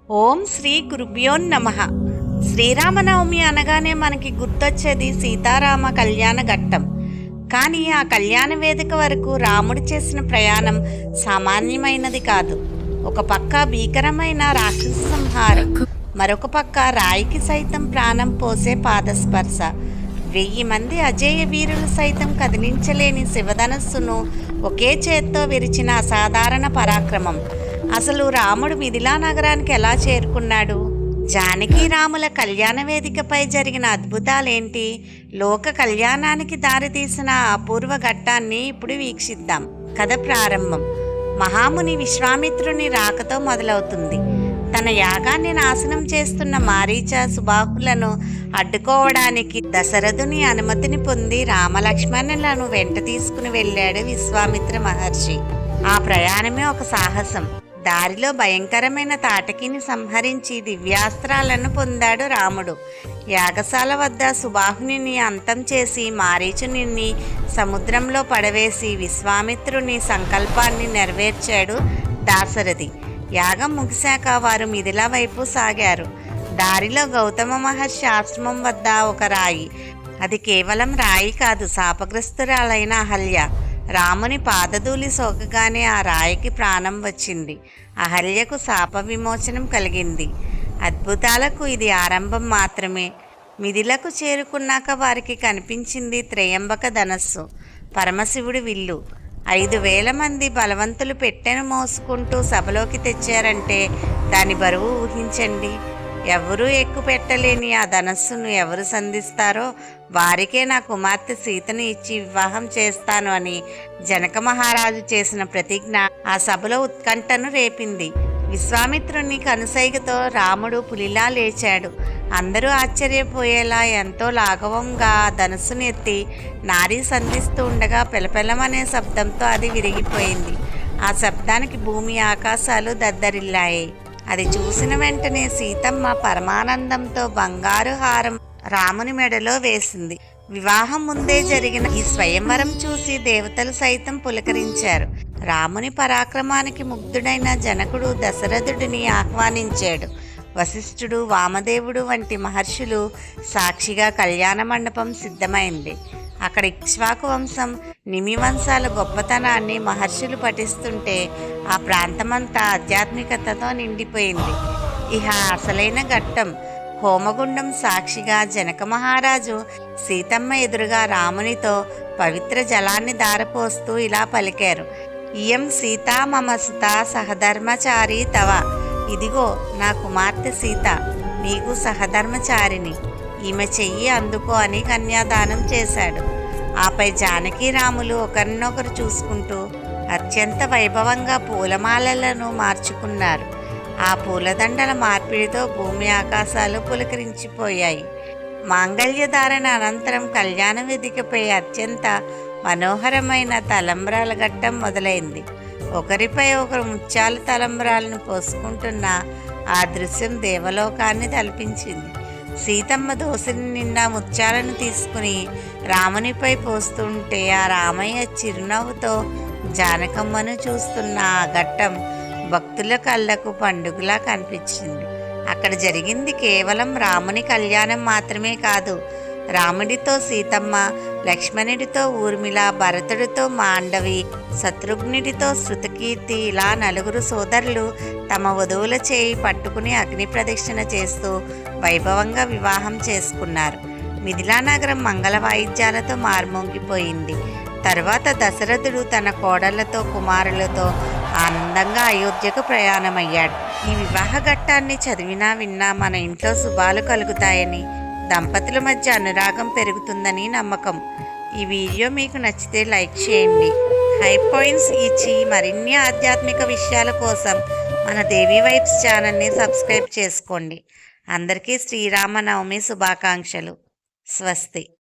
ఓం శ్రీ గురుభ్యో నమః. శ్రీరామనవమి అనగానే మనకి గుర్తొచ్చేది సీతారామ కళ్యాణ ఘట్టం. కానీ ఆ కళ్యాణ వేదిక వరకు రాముడు చేసిన ప్రయాణం సామాన్యమైనది కాదు. ఒక పక్క భీకరమైన రాక్షస సంహారం, మరొక పక్క రాయికి సైతం ప్రాణం పోసే పాదస్పర్శ. 1000 మంది అజేయ వీరులు సైతం కదిలించలేని శివధనస్సును ఒకే చేత్తో విరిచిన అసాధారణ పరాక్రమం. అసలు రాముడు మిథిలా నగరానికి ఎలా చేరుకున్నాడు? జానకి రాముల కళ్యాణ వేదికపై జరిగిన అద్భుతాలేంటి? లోక కళ్యాణానికి దారితీసిన అపూర్వ ఘట్టాన్ని ఇప్పుడు వీక్షిద్దాం. కథ ప్రారంభం మహాముని విశ్వామిత్రుని రాకతో మొదలవుతుంది. తన యాగాన్ని నాశనం చేస్తున్న మారీచ, సుబాహులను అడ్డుకోవడానికి దశరథుని అనుమతిని పొంది రామలక్ష్మణులను వెంట తీసుకుని వెళ్ళాడు విశ్వామిత్ర మహర్షి. ఆ ప్రయాణమే ఒక సాహసం. దారిలో భయంకరమైన తాటకిని సంహరించి దివ్యాస్త్రాలను పొందాడు రాముడు. యాగశాల వద్ద సుబాహుని అంతం చేసి మారీచుని సముద్రంలో పడవేసి విశ్వామిత్రుని సంకల్పాన్ని నెరవేర్చాడు దాశరథి. యాగం ముగిశాక వారు మిథిలా వైపు సాగారు. దారిలో గౌతమ మహర్షి ఆశ్రమం వద్ద ఒక రాయి, అది కేవలం రాయి కాదు, శాపగ్రస్తురాలైన అహల్య. రాముని పాదధూళి సోకగానే ఆ రాయికి ప్రాణం వచ్చింది. అహల్యకు శాప విమోచనం కలిగింది. అద్భుతాలకు ఇది ఆరంభం మాత్రమే. మిథిలకు చేరుకున్నాక వారికి కనిపించింది త్రయంబక ధనస్సు, పరమశివుడి విల్లు. 5000 మంది బలవంతులు పెట్టెను మోసుకుంటూ సభలోకి తెచ్చారంటే దాని బరువు ఊహించండి. ఎవరూ ఎక్కుపెట్టలేని ఆ ధనస్సును ఎవరు సంధిస్తారో వారికే నా కుమార్తె సీతను ఇచ్చి వివాహం చేస్తాను అని జనక మహారాజు చేసిన ప్రతిజ్ఞ ఆ సభలో ఉత్కంఠను రేపింది. విశ్వామిత్రుని కనుసైగతో రాముడు పులిలా లేచాడు. అందరూ ఆశ్చర్యపోయేలా ఎంతో లాఘవంగా ధనస్సును ఎత్తి నారీ సంధిస్తూ ఉండగా పెలపెలమనే శబ్దంతో అది విరిగిపోయింది. ఆ శబ్దానికి భూమి ఆకాశాలు దద్దరిల్లాయి. అది చూసిన వెంటనే సీతమ్మ పరమానందంతో బంగారు హారం రాముని మెడలో వేసింది. వివాహం ముందే జరిగిన ఈ స్వయంవరం చూసి దేవతలు సైతం పులకరించారు. రాముని పరాక్రమానికి ముగ్ధుడైన జనకుడు దశరథుడిని ఆహ్వానించాడు. వశిష్ఠుడు, వామదేవుడు వంటి మహర్షులు సాక్షిగా కళ్యాణ మండపం సిద్ధమైంది. అక్కడ ఇక్ష్వాకు వంశం, నిమి వంశాల గొప్పతనాన్ని మహర్షులు పఠిస్తుంటే ఆ ప్రాంతమంతా ఆధ్యాత్మికతతో నిండిపోయింది. ఇహ అసలైన ఘట్టం. హోమగుండం సాక్షిగా జనక మహారాజు సీతమ్మ ఎదురుగా రామునితో పవిత్ర జలాన్ని దారపోస్తూ ఇలా పలికారు: ఇయం సీతా మమ సుత సహధర్మచారి తవ. ఇదిగో నా కుమార్తె సీత, నీకు సహధర్మచారిని. ఈమె చెయ్యి అందుకో అని కన్యాదానం చేశాడు. ఆపై జానకి రాములు ఒకరినొకరు చూసుకుంటూ అత్యంత వైభవంగా పూలమాలలను మార్చుకున్నారు. ఆ పూలదండల మార్పిడితో భూమి ఆకాశాలు పులకరించిపోయాయి. మాంగళ్యధారణ అనంతరం కళ్యాణ వేదికపై అత్యంత మనోహరమైన తలంబ్రాల ఘట్టం మొదలైంది. ఒకరిపై ఒకరు ముత్యాల తలంబ్రాలను పోసుకుంటున్న ఆ దృశ్యం దేవలోకాన్ని తలపించింది. సీతమ్మ దోసిని నిండా ముత్యాలను తీసుకుని రామునిపై పోస్తుంటే ఆ రామయ్య చిరునవ్వుతో జానకమ్మను చూస్తున్న ఆ ఘట్టం భక్తుల కళ్ళకు పండుగలా కనిపించింది. అక్కడ జరిగింది కేవలం రాముని కళ్యాణం మాత్రమే కాదు. రాముడితో సీతమ్మ, లక్ష్మణుడితో ఊర్మిళ, భరతుడితో మాండవి, శత్రుఘ్నుడితో శృతకీర్తి, ఇలా 4 సోదరులు తమ వధువుల చేయి పట్టుకుని అగ్ని ప్రదక్షిణ చేస్తూ వైభవంగా వివాహం చేసుకున్నారు. మిథిలా నగరం మంగళ వాయిద్యాలతో మార్మోగిపోయింది. తర్వాత దశరథుడు తన కోడళ్లతో, కుమారులతో ఆనందంగా అయోధ్యకు ప్రయాణమయ్యాడు. ఈ వివాహ ఘట్టాన్ని చదివినా విన్నా మన ఇంట్లో శుభాలు కలుగుతాయని, దంపతుల మధ్య అనురాగం పెరుగుతుందని నమ్మకం. ఈ వీడియో మీకు నచ్చితే లైక్ చేయండి. హై పాయింట్స్ ఇచ్చి మరిన్ని ఆధ్యాత్మిక విషయాల కోసం మన దేవి వైబ్స్ ఛానల్ని సబ్స్క్రైబ్ చేసుకోండి. అందరికీ శ్రీరామనవమి శుభాకాంక్షలు. స్వస్తి.